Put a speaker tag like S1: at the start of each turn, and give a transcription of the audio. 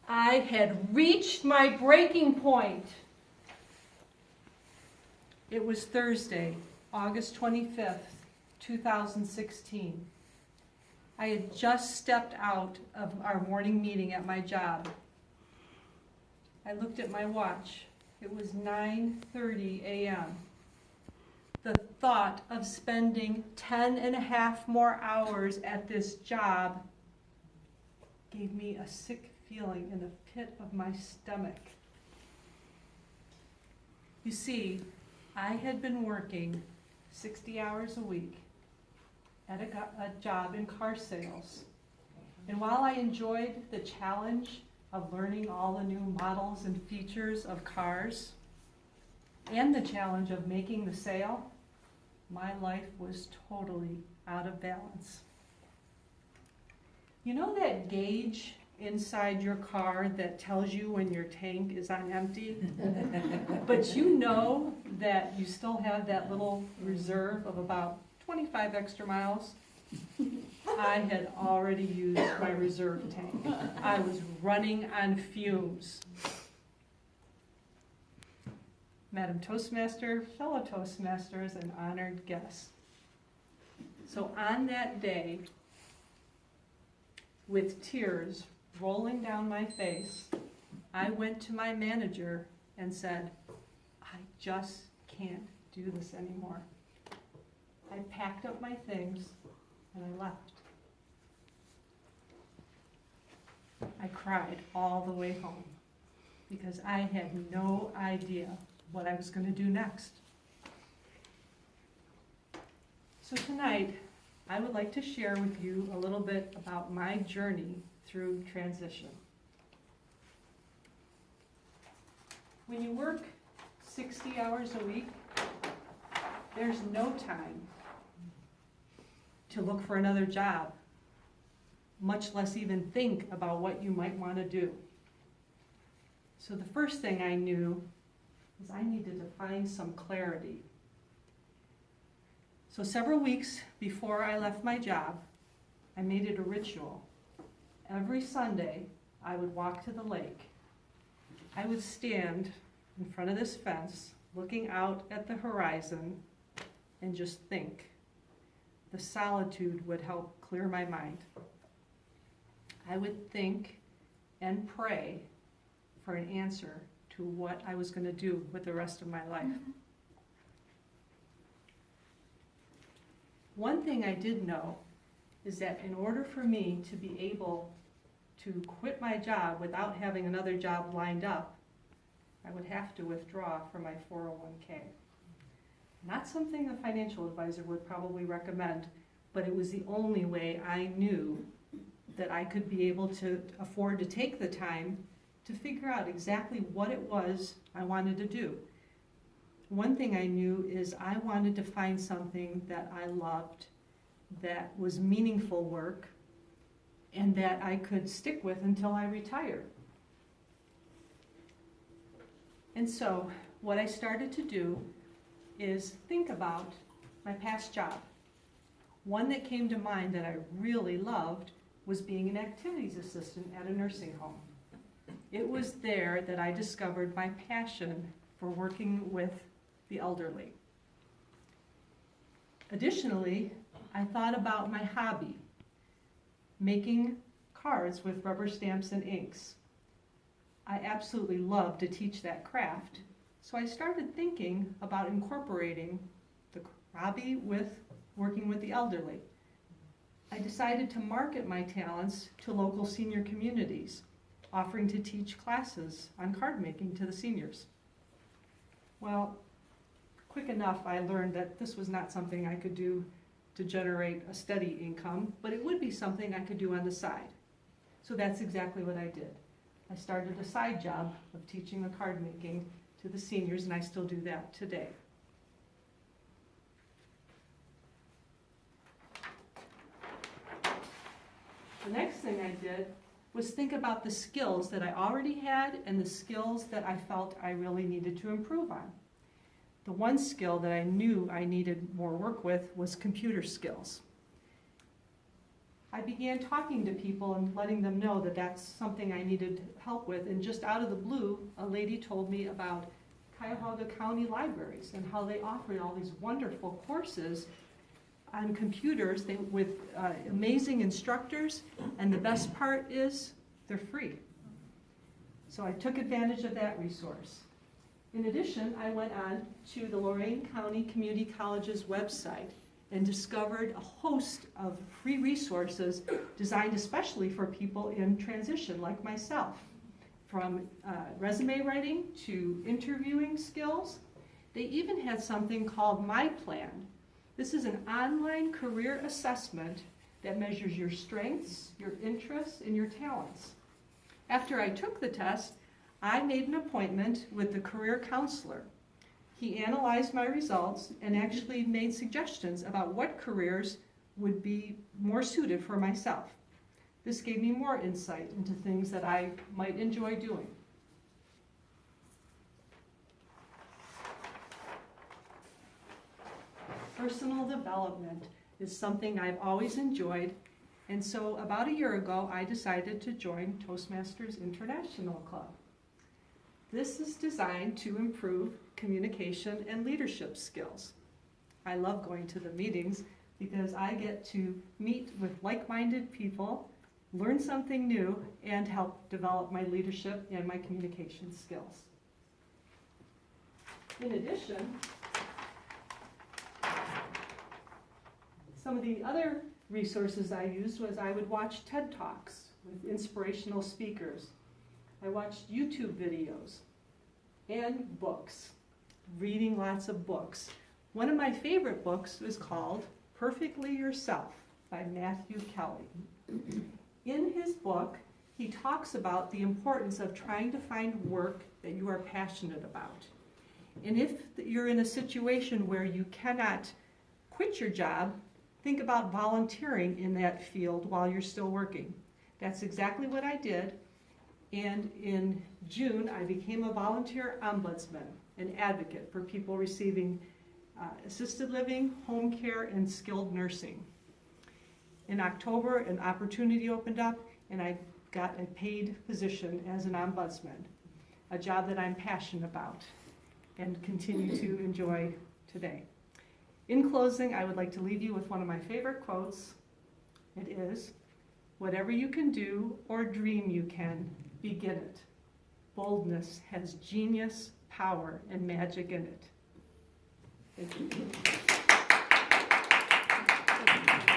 S1: I had reached my breaking point. It was Thursday, August 25th, 2016. I had just stepped out of our morning meeting at my job. I looked at my watch. It was 9:30 a.m. The thought of spending 10 and a half more hours at this job gave me a sick feeling in the pit of my stomach. You see, I had been working 60 hours a week at a job in car sales. And while I enjoyed the challenge of learning all the new models and features of cars and the challenge of making the sale, my life was totally out of balance. You know that gauge inside your car that tells you when your tank is on empty? But you know that you still have that little reserve of about 25 extra miles? I had already used my reserve tank. I was running on fumes. Madam Toastmaster, fellow Toastmasters, and honored guests. So on that day, with tears rolling down my face, I went to my manager and said, I just can't do this anymore. I packed up my things and I left. I cried all the way home because I had no idea what I was going to do next. So tonight, I would like to share with you a little bit about my journey through transition. When you work 60 hours a week, there's no time to look for another job, much less even think about what you might want to do. So the first thing I knew was I needed to find some clarity. So several weeks before I left my job, I made it a ritual. Every Sunday, I would walk to the lake. I would stand in front of this fence, looking out at the horizon, and just think. The solitude would help clear my mind. I would think and pray for an answer to what I was going to do with the rest of my life. One thing I did know is that in order for me to be able to quit my job without having another job lined up, I would have to withdraw from my 401k. Not something a financial advisor would probably recommend, but it was the only way I knew that I could be able to afford to take the time to figure out exactly what it was I wanted to do. One thing I knew is I wanted to find something that I loved, that was meaningful work, and that I could stick with until I retired. And so what I started to do is think about my past job. One that came to mind that I really loved was being an activities assistant at a nursing home. It was there that I discovered my passion for working with the elderly. Additionally, I thought about my hobby, making cards with rubber stamps and inks. I absolutely love to teach that craft, so I started thinking about incorporating the hobby with working with the elderly. I decided to market my talents to local senior communities, offering to teach classes on card making to the seniors. Well, quick enough I learned that this was not something I could do to generate a steady income, but it would be something I could do on the side. So that's exactly what I did. I started a side job of teaching the card making to the seniors, and I still do that today. The next thing I did was think about the skills that I already had and the skills that I felt I really needed to improve on. The one skill that I knew I needed more work with was computer skills. I began talking to people and letting them know that that's something I needed help with, and just out of the blue, a lady told me about Cuyahoga County Libraries and how they offer all these wonderful courses on computers with amazing instructors, and the best part is they're free. So I took advantage of that resource. In addition, I went on to the Lorain County Community College's website and discovered a host of free resources designed especially for people in transition like myself, from resume writing to interviewing skills. They even had something called My Plan. This is an online career assessment that measures your strengths, your interests, and your talents. After I took the test, I made an appointment with the career counselor. He analyzed my results and actually made suggestions about what careers would be more suited for myself. This gave me more insight into things that I might enjoy doing. Personal development is something I've always enjoyed, and so about a year ago I decided to join Toastmasters International Club. This is designed to improve communication and leadership skills. I love going to the meetings because I get to meet with like-minded people, learn something new, and help develop my leadership and my communication skills. In addition, some of the other resources I used was I would watch TED Talks with inspirational speakers. I watched YouTube videos and books, reading lots of books. One of my favorite books is called Perfectly Yourself by Matthew Kelly. In his book, he talks about the importance of trying to find work that you are passionate about. And if you're in a situation where you cannot quit your job, think about volunteering in that field while you're still working. That's exactly what I did. And in June, I became a volunteer ombudsman, an advocate for people receiving assisted living, home care, and skilled nursing. In October, an opportunity opened up, and I got a paid position as an ombudsman, a job that I'm passionate about and continue to enjoy today. In closing, I would like to leave you with one of my favorite quotes. It is, "Whatever you can do or dream you can, begin it. Boldness has genius, power, and magic in it." Thank you.